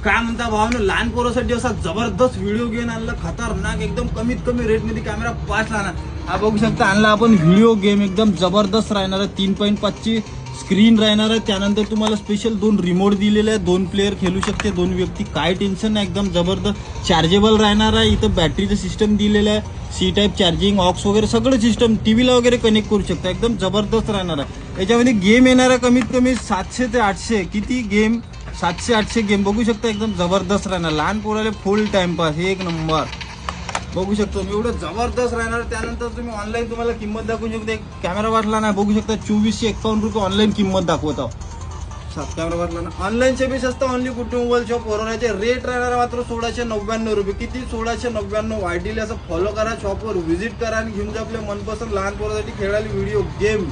काय म्हणता भावानं, लहान पोरासाठी असा जबरदस्त व्हिडिओ गेम आणला, खतरनाक एकदम कमीत कमी रेट मध्ये. कॅमेरा 5 ला हा बघू शकता आणला आपण व्हिडिओ गेम, एकदम जबरदस्त राहणार आहे. 3.5 ची स्क्रीन राहणार आहे. त्यानंतर तुम्हाला स्पेशल 2 रिमोट दिलेले आहे, 2 प्लेयर खेळू शकते, 2 व्यक्ती, काय टेन्शन नाही. एकदम जबरदस्त चार्जेबल राहणार आहे. इथं बॅटरीचं सिस्टम दिलेलं आहे, सी टाईप चार्जिंग, ऑक्स वगैरे सगळं सिस्टम, टीव्हीला वगैरे कनेक्ट करू शकता. एकदम जबरदस्त राहणार आहे. याच्यामध्ये गेम येणार आहे कमीत कमी 700 ते 800, किती गेम, 700-800 गेम बघू शकता. एकदम जबरदस्त राहणार, लहान पोराले फुल टाइमपास, एक नंबर बघू शकतो मी, एवढं जबरदस्त राहणार. त्यानंतर तुम्ही ऑनलाईन तुम्हाला किंमत दाखवू शकता. एक कॅमेरा वाटला ना, बघू शकता 2451 रुपये ऑनलाईन किंमत दाखवत आहो. 7 कॅमेरा वाटला ना, ऑनलाईनचे बी स्वस्त, ओनली कुठे मोबाईल शॉप वरवण्याचे रेट राहणार मात्र 1699 रुपये. किती, 1699. वायटीला असं फॉलो करा, शॉपवर व्हिजिट करा आणि घेऊन जा आपल्या मनपसंत लहान पोरासाठी खेळायला व्हिडिओ गेम.